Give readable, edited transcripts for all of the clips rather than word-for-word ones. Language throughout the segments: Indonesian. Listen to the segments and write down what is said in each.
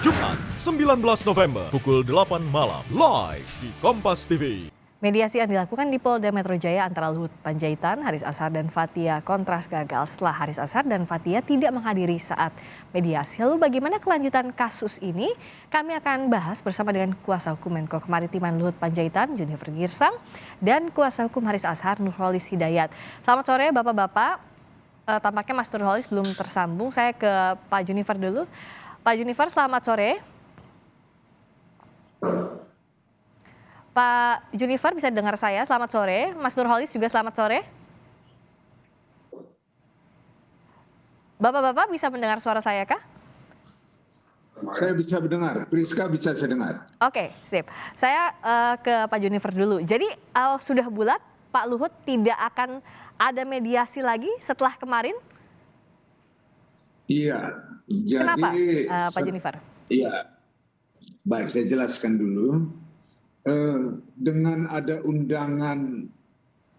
Jumat 19 November pukul 8 malam live di Kompas TV. Mediasi yang dilakukan di Polda Metro Jaya antara Luhut Panjaitan, Haris Azhar dan Fathia kontras gagal setelah Haris Azhar dan Fathia tidak menghadiri saat mediasi. Lalu bagaimana kelanjutan kasus ini? Kami akan bahas bersama dengan Kuasa Hukum Menko Kemaritiman Luhut Panjaitan, Junifer Girsang, dan Kuasa Hukum Haris Azhar, Nurholis Hidayat. Selamat sore Bapak-Bapak. Tampaknya Mas Nurholis belum tersambung. Saya ke Pak Junifer dulu. Pak Junifer, selamat sore. Pak Junifer bisa dengar saya, selamat sore. Mas Nurholis juga selamat sore. Bapak-bapak bisa mendengar suara saya kah? Saya bisa mendengar, Priska bisa saya dengar. Oke, sip. Saya ke Pak Junifer dulu. Jadi sudah bulat Pak Luhut tidak akan ada mediasi lagi setelah kemarin? Iya, jadi kenapa Pak Junifer? Iya, baik saya jelaskan dulu. Dengan ada undangan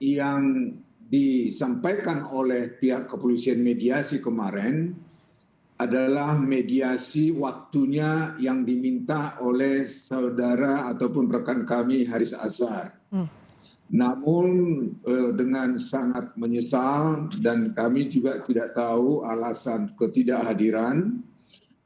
yang disampaikan oleh pihak kepolisian mediasi kemarin adalah mediasi waktunya yang diminta oleh saudara ataupun rekan kami Haris Azhar. Namun dengan sangat menyesal dan kami juga tidak tahu alasan ketidakhadiran.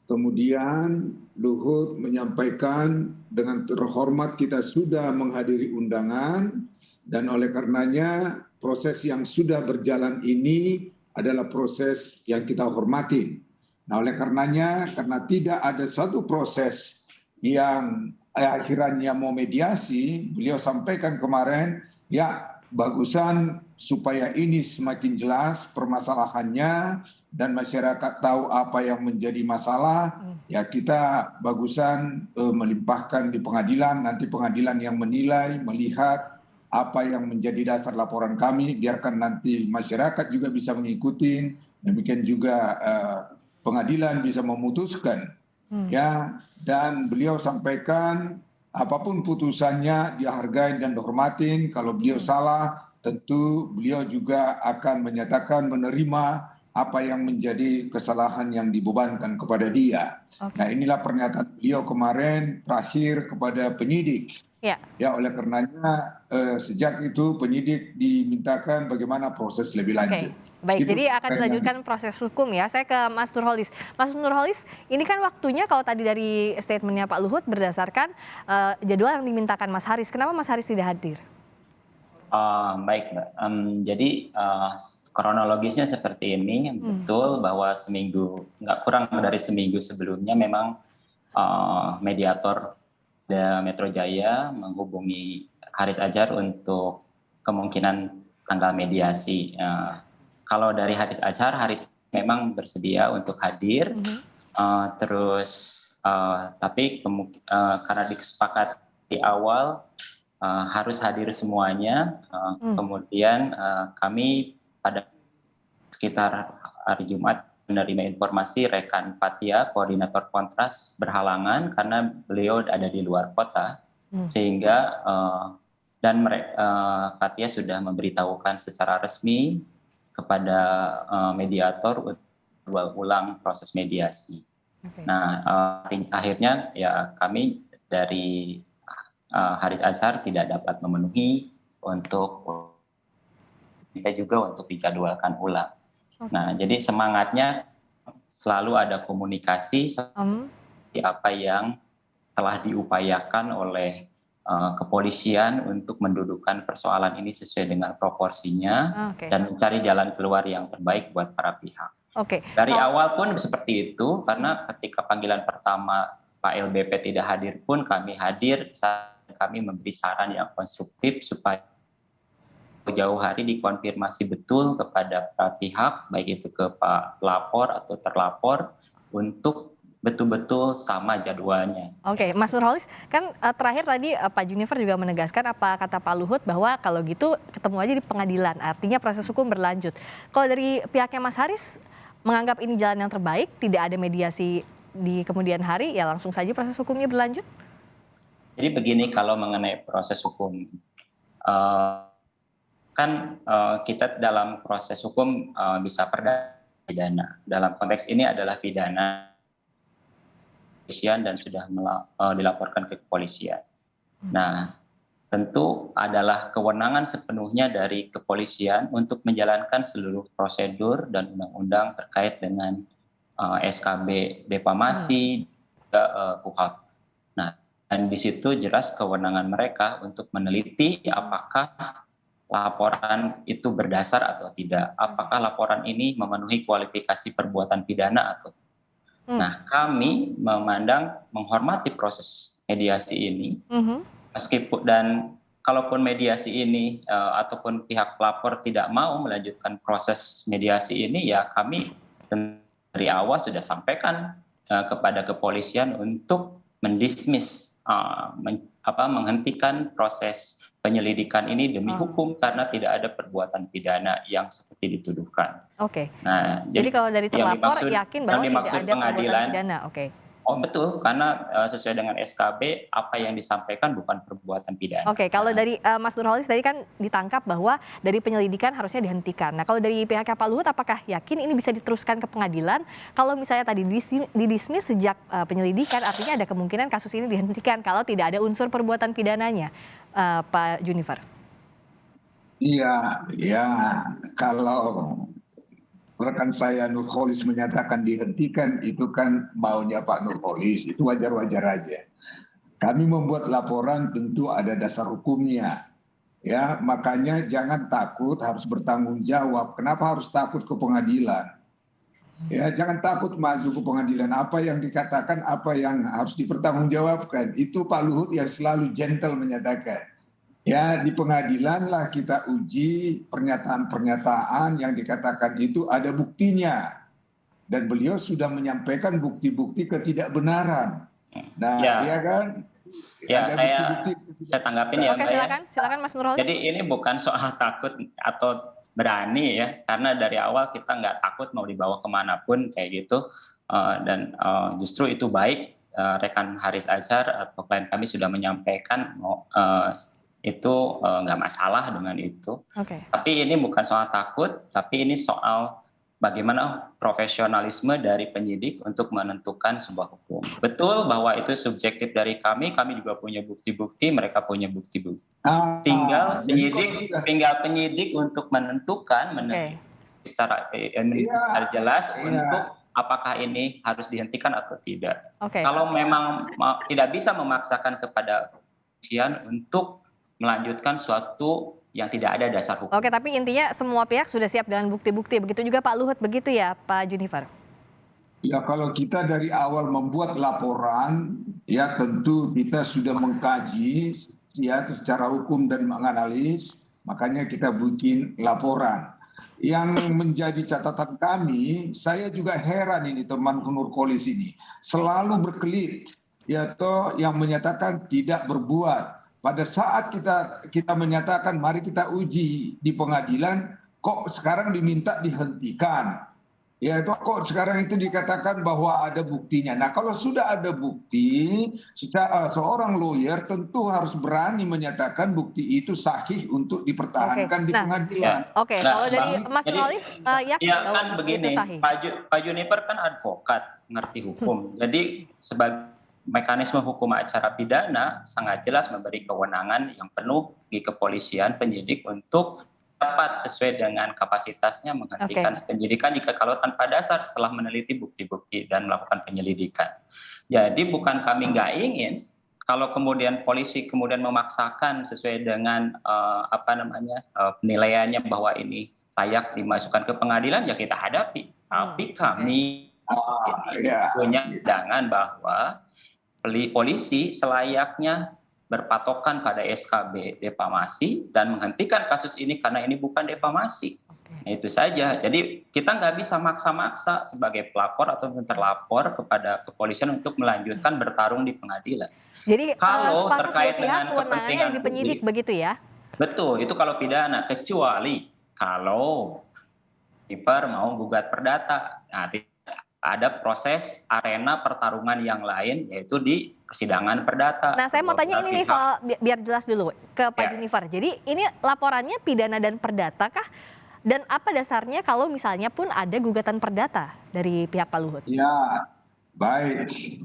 Kemudian Luhut menyampaikan dengan terhormat kita sudah menghadiri undangan dan oleh karenanya proses yang sudah berjalan ini adalah proses yang kita hormati. Nah oleh karenanya karena tidak ada satu proses yang akhirnya mau mediasi, beliau sampaikan kemarin ya bagusan supaya ini semakin jelas permasalahannya dan masyarakat tahu apa yang menjadi masalah, ya kita bagusan melimpahkan di pengadilan, nanti pengadilan yang menilai, melihat apa yang menjadi dasar laporan kami, biarkan nanti masyarakat juga bisa mengikuti, demikian juga pengadilan bisa memutuskan. Ya, dan beliau sampaikan apapun putusannya dihargai dan dihormatin, kalau beliau salah tentu beliau juga akan menyatakan menerima apa yang menjadi kesalahan yang dibebankan kepada dia. Nah inilah pernyataan beliau kemarin terakhir kepada penyidik. Ya oleh karenanya sejak itu penyidik dimintakan bagaimana proses lebih lanjut. Baik, jadi akan dilanjutkan proses hukum ya. Saya ke Mas Nurholis. Mas Nurholis, ini kan waktunya kalau tadi dari statementnya Pak Luhut berdasarkan jadwal yang dimintakan Mas Haris. Kenapa Mas Haris tidak hadir? Baik Mbak, jadi kronologisnya seperti ini, betul bahwa seminggu, nggak kurang dari seminggu sebelumnya memang mediator Metro Jaya menghubungi Haris Azhar untuk kemungkinan tanggal mediasi. Kalau dari Haris Azhar, Haris memang bersedia untuk hadir, tapi karena disepakati di awal harus hadir semuanya. Kemudian kami pada sekitar hari Jumat menerima informasi rekan Fathia, koordinator kontras berhalangan karena beliau ada di luar kota, sehingga dan Fathia sudah memberitahukan secara resmi kepada mediator untuk ulang proses mediasi. Nah akhirnya ya kami dari Haris Azhar tidak dapat memenuhi untuk kita juga untuk dijadwalkan ulang. Nah, jadi semangatnya selalu ada komunikasi seperti apa yang telah diupayakan oleh kepolisian untuk mendudukkan persoalan ini sesuai dengan proporsinya dan mencari jalan keluar yang terbaik buat para pihak. Dari awal pun seperti itu, karena ketika panggilan pertama Pak LBP tidak hadir pun kami hadir. Kami memberi saran yang konstruktif supaya jauh hari dikonfirmasi betul kepada para pihak, baik itu ke Pak Lapor atau terlapor, untuk betul-betul sama jadwalnya. Mas Nurholis, kan terakhir tadi Pak Junifer juga menegaskan apa kata Pak Luhut bahwa kalau gitu ketemu aja di pengadilan, artinya proses hukum berlanjut. Kalau dari pihaknya Mas Haris menganggap ini jalan yang terbaik, tidak ada mediasi di kemudian hari, ya langsung saja proses hukumnya berlanjut? Jadi begini, kalau mengenai proses hukum, kan kita dalam proses hukum bisa pidana. Dalam konteks ini adalah pidana. kepolisian dan sudah dilaporkan ke kepolisian. Nah, tentu adalah kewenangan sepenuhnya dari kepolisian untuk menjalankan seluruh prosedur dan undang-undang terkait dengan SKB defamasi, KUHP. Nah, dan di situ jelas kewenangan mereka untuk meneliti apakah laporan itu berdasar atau tidak, apakah laporan ini memenuhi kualifikasi perbuatan pidana atau tidak. Nah, kami menghormati proses mediasi ini, meskipun dan kalaupun mediasi ini ataupun pihak pelapor tidak mau melanjutkan proses mediasi ini, ya kami dari awal sudah sampaikan kepada kepolisian untuk mendismiss, menghentikan proses penyelidikan ini demi hukum karena tidak ada perbuatan pidana yang seperti dituduhkan. Oke. Nah, jadi kalau dari terlapor yakin bahwa tidak ada perbuatan pidana, oke. Oh betul, karena sesuai dengan SKB apa yang disampaikan bukan perbuatan pidana. Oke, kalau dari Mas Nurholis tadi kan ditangkap bahwa dari penyelidikan harusnya dihentikan. Nah, kalau dari pihak Pak Luhut apakah yakin ini bisa diteruskan ke pengadilan? Kalau misalnya tadi didismiss sejak penyelidikan, artinya ada kemungkinan kasus ini dihentikan kalau tidak ada unsur perbuatan pidananya, Pak Junifer. Iya, ya kalau rekan saya Nurholis menyatakan dihentikan, itu kan maunya Pak Nurholis, itu wajar-wajar aja. Kami membuat laporan tentu ada dasar hukumnya, ya makanya jangan takut, harus bertanggung jawab. Kenapa harus takut ke pengadilan? Ya jangan takut masuk ke pengadilan. Apa yang dikatakan, apa yang harus dipertanggungjawabkan, itu Pak Luhut yang selalu gentle menyatakan. Ya di pengadilan lah kita uji pernyataan-pernyataan yang dikatakan itu ada buktinya. Dan beliau sudah menyampaikan bukti-bukti ketidakbenaran. Nah ya kan? Ya saya tanggapin ya. Oke, silakan Mas Nurholis. Jadi ini bukan soal takut atau berani ya. Karena dari awal kita nggak takut mau dibawa kemanapun kayak gitu. Dan justru itu baik. Rekan Haris Azhar atau klien kami sudah menyampaikan itu nggak masalah dengan itu. Tapi ini bukan soal takut, tapi ini soal bagaimana profesionalisme dari penyidik untuk menentukan sebuah hukum. Betul bahwa itu subjektif dari kami juga punya bukti-bukti, mereka punya bukti-bukti. Tinggal penyidik untuk menentukan secara jelas untuk apakah ini harus dihentikan atau tidak. Kalau memang tidak bisa memaksakan kepada kepolisian untuk melanjutkan suatu yang tidak ada dasar hukum. Oke, tapi intinya semua pihak sudah siap dengan bukti-bukti. Begitu juga Pak Luhut, begitu ya Pak Junifer? Ya kalau kita dari awal membuat laporan, ya tentu kita sudah mengkaji ya secara hukum dan menganalisis, makanya kita bikin laporan. Yang menjadi catatan kami, saya juga heran ini teman Nurholis ini, selalu berkelit, ya toh yang menyatakan tidak berbuat. Pada saat kita menyatakan mari kita uji di pengadilan, kok sekarang diminta dihentikan? Ya kok sekarang itu dikatakan bahwa ada buktinya. Nah kalau sudah ada bukti, seorang lawyer tentu harus berani menyatakan bukti itu sahih untuk dipertahankan di pengadilan. Kalau dari Mas Nurholis yakin bahwa kan begini, itu sahih? Pak Junifer kan advokat, ngerti hukum. Jadi sebagai mekanisme hukum acara pidana sangat jelas memberi kewenangan yang penuh di kepolisian penyidik untuk dapat sesuai dengan kapasitasnya menghentikan penyidikan jika kalau tanpa dasar setelah meneliti bukti-bukti dan melakukan penyelidikan. Jadi bukan kami nggak ingin kalau kemudian polisi kemudian memaksakan sesuai dengan penilaiannya bahwa ini layak dimasukkan ke pengadilan, ya kita hadapi. Tapi kami punya pandangan bahwa polisi selayaknya berpatokan pada SKB defamasi dan menghentikan kasus ini karena ini bukan defamasi. Nah, itu saja. Jadi kita nggak bisa maksa-maksa sebagai pelapor atau terlapor kepada kepolisian untuk melanjutkan bertarung di pengadilan. Jadi kalau terkait dengan kewenangannya di penyidik begitu ya? Betul, itu kalau pidana. Kecuali kalau Junifer mau gugat perdata. Nah, ada proses arena pertarungan yang lain yaitu di persidangan perdata. Nah, saya mau tanya ini nih soal biar jelas dulu ke Pak Junifer. Jadi ini laporannya pidana dan perdata kah? Dan apa dasarnya kalau misalnya pun ada gugatan perdata dari pihak Pak Luhut? Ya, baik.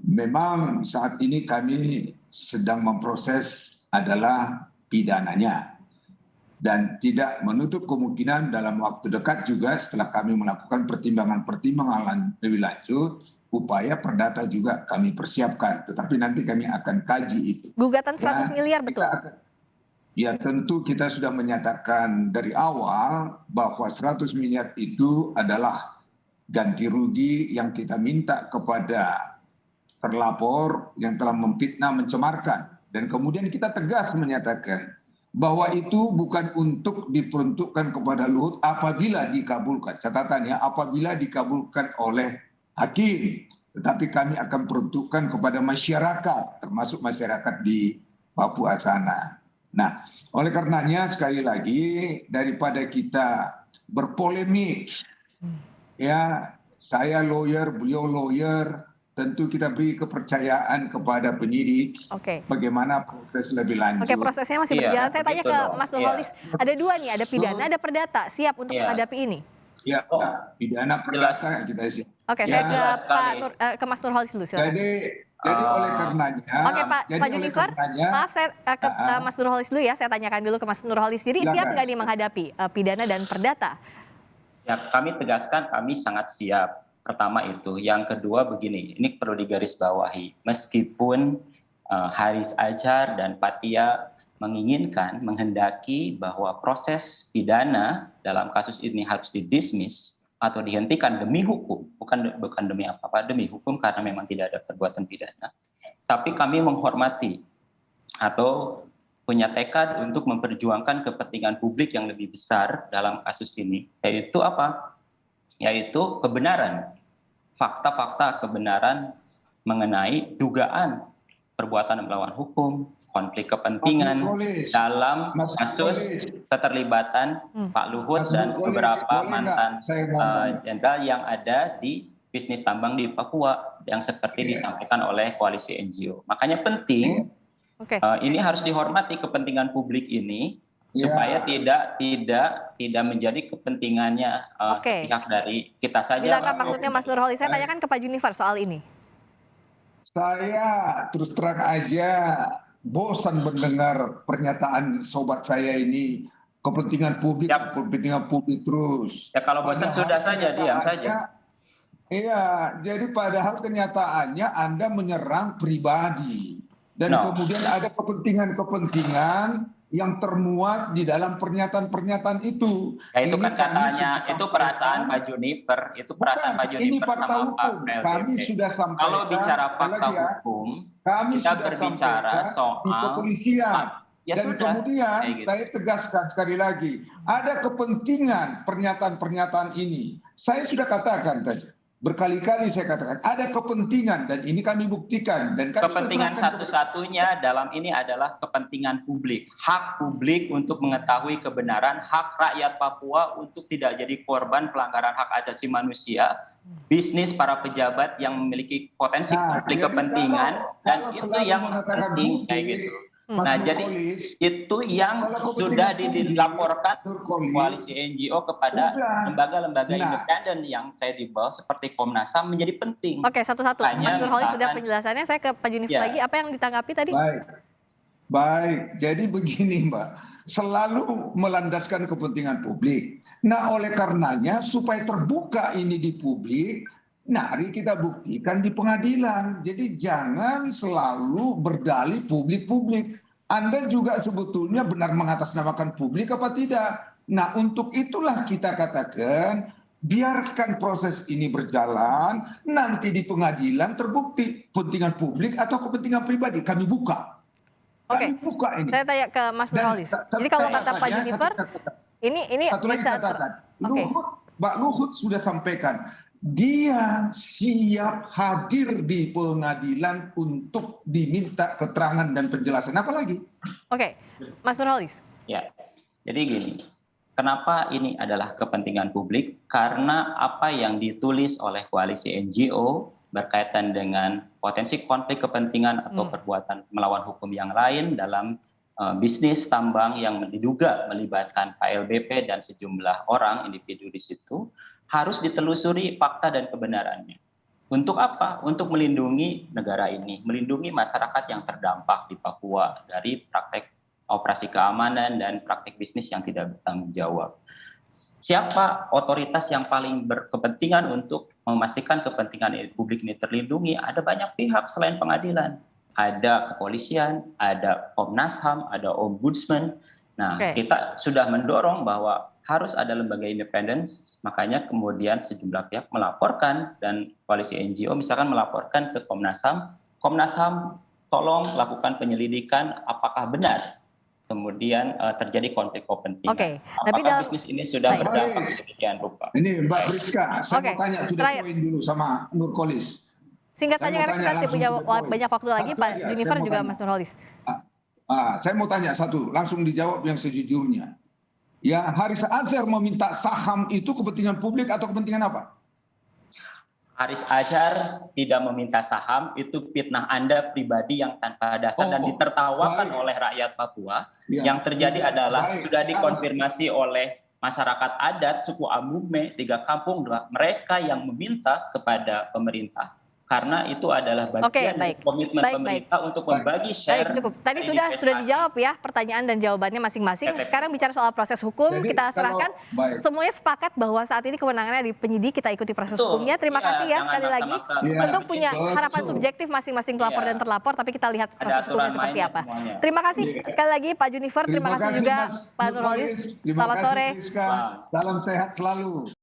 Memang saat ini kami sedang memproses adalah pidananya dan tidak menutup kemungkinan dalam waktu dekat juga setelah kami melakukan pertimbangan-pertimbangan lebih lanjut, upaya perdata juga kami persiapkan, tetapi nanti kami akan kaji itu. Gugatan 100 miliar betul? Ya tentu kita sudah menyatakan dari awal bahwa 100 miliar itu adalah ganti rugi yang kita minta kepada terlapor yang telah memfitnah, mencemarkan. Dan kemudian kita tegas menyatakan bahwa itu bukan untuk diperuntukkan kepada Luhut apabila dikabulkan. Catatannya apabila dikabulkan oleh hakim. Tetapi kami akan peruntukkan kepada masyarakat, termasuk masyarakat di Papua sana. Nah, oleh karenanya sekali lagi daripada kita berpolemik, ya saya lawyer, beliau lawyer, tentu kita beri kepercayaan kepada penyidik. Bagaimana proses lebih lanjut. Prosesnya masih berjalan. Saya tanya ke Mas Nurholis, ada dua nih, ada pidana, ada perdata. Siap untuk menghadapi ini? Ya, pidana perdata kita siap. Saya ke Mas Nurholis dulu. Silakan. Jadi oleh karenanya, Pak Junifer, maaf saya ke Mas Nurholis dulu ya. Saya tanyakan dulu ke Mas Nurholis. Jadi siap nggak nih menghadapi pidana dan perdata? Ya, kami tegaskan kami sangat siap. Pertama itu, yang kedua begini, ini perlu digarisbawahi, meskipun Haris Azhar dan Fathia menghendaki bahwa proses pidana dalam kasus ini harus didismiss atau dihentikan demi hukum, bukan demi apa-apa, demi hukum karena memang tidak ada perbuatan pidana. Tapi kami menghormati atau punya tekad untuk memperjuangkan kepentingan publik yang lebih besar dalam kasus ini, yaitu apa? Yaitu kebenaran, fakta-fakta kebenaran mengenai dugaan perbuatan melawan hukum, konflik kepentingan dalam kasus keterlibatan Pak Luhut dan beberapa mantan jenderal yang ada di bisnis tambang di Papua yang seperti disampaikan oleh koalisi NGO. Makanya penting ini harus dihormati kepentingan publik ini, supaya tidak menjadi kepentingannya sepihak dari kita saja. Bilangkan maksudnya Mas Nurholis. Saya tanyakan ke Pak Junifer soal ini. Saya terus terang aja bosan mendengar pernyataan sobat saya ini, kepentingan publik, kepentingan publik terus. Ya kalau bosan sudah saja, diam saja. Iya, jadi padahal kenyataannya Anda menyerang pribadi. Dan kemudian ada kepentingan-kepentingan yang termuat di dalam pernyataan-pernyataan itu. Ya, itu kan katanya, itu perasaan Pak Junifer, ini fakta hukum. Kami sudah sampaikan. Kalau bicara fakta hukum, kami kita sudah berbicara soal di kepolisian. Dan sudah. kemudian saya tegaskan sekali lagi, ada kepentingan pernyataan-pernyataan ini. Saya sudah katakan tadi, berkali-kali saya katakan ada kepentingan dan ini kami buktikan dan kami kepentingan satu-satunya dalam ini adalah kepentingan publik, hak publik untuk mengetahui kebenaran, hak rakyat Papua untuk tidak jadi korban pelanggaran hak asasi manusia, bisnis para pejabat yang memiliki potensi konflik kepentingan, dan itu yang penting kayak gitu. Nah, jadi itu yang sudah dilaporkan koalisi NGO kepada lembaga-lembaga independen yang saya di bawah seperti Komnas HAM menjadi penting. Oke, satu-satu. Mas Nurholis sudah penjelasannya. Saya ke Pak Junifer lagi. Apa yang ditanggapi tadi? Baik. Jadi begini, Mbak. Selalu melandaskan kepentingan publik. Nah, oleh karenanya supaya terbuka ini di publik, mari kita buktikan di pengadilan. Jadi jangan selalu berdalih publik-publik. Anda juga sebetulnya benar mengatasnamakan publik apa tidak? Nah, untuk itulah kita katakan biarkan proses ini berjalan, nanti di pengadilan terbukti kepentingan publik atau kepentingan pribadi. Kami buka. Kami buka ini. Saya tanya ke Mas Nurholis. Jadi kalau kata Pak Junifer, ini satu lagi bisa catatan. Pak Luhut sudah sampaikan, dia siap hadir di pengadilan untuk diminta keterangan dan penjelasan. Apa lagi? Oke, Mas Nurholis. Ya, jadi gini, kenapa ini adalah kepentingan publik? Karena apa yang ditulis oleh koalisi NGO berkaitan dengan potensi konflik kepentingan atau perbuatan melawan hukum yang lain dalam bisnis tambang yang diduga melibatkan KLBP dan sejumlah orang individu di situ, harus ditelusuri fakta dan kebenarannya. Untuk apa? Untuk melindungi negara ini, melindungi masyarakat yang terdampak di Papua dari praktek operasi keamanan dan praktek bisnis yang tidak bertanggung jawab. Siapa otoritas yang paling berkepentingan untuk memastikan kepentingan publik ini terlindungi? Ada banyak pihak selain pengadilan. Ada kepolisian, ada Komnas HAM, ada Ombudsman. Nah, kita sudah mendorong bahwa harus ada lembaga independen, makanya kemudian sejumlah pihak melaporkan dan koalisi NGO misalkan melaporkan ke Komnas HAM. Komnas HAM tolong lakukan penyelidikan apakah benar kemudian terjadi konflik kepentingan. Apakah tapi bisnis ini sudah berdampak sedemikian rupa? Ini Mbak Priska, saya mau tanya to the point dulu sama Nurkolis. Singkat saja karena kita tidak punya banyak waktu lagi, Pak Junifer juga Mas Nurholis. Saya mau tanya satu, langsung dijawab yang sejujurnya. Ya, Haris Azhar meminta saham itu kepentingan publik atau kepentingan apa? Haris Azhar tidak meminta saham, itu fitnah Anda pribadi yang tanpa dasar dan ditertawakan oleh rakyat Papua. Ya. Yang terjadi adalah sudah dikonfirmasi oleh masyarakat adat suku Amume 3 kampung, mereka yang meminta kepada pemerintah. Karena itu adalah bagian dari komitmen pemerintah untuk membagi share. Cukup. Tadi sudah dijawab ya pertanyaan dan jawabannya masing-masing. Sekarang bicara soal proses hukum, kita serahkan. Semuanya sepakat bahwa saat ini kewenangannya di penyidik, kita ikuti proses hukumnya. Terima kasih ya sekali lagi. Tentu punya harapan subjektif masing-masing pelapor dan terlapor, tapi kita lihat proses hukumnya seperti apa. Terima kasih sekali lagi Pak Junifer, terima kasih juga Pak Nurholis. Selamat sore. Salam sehat selalu.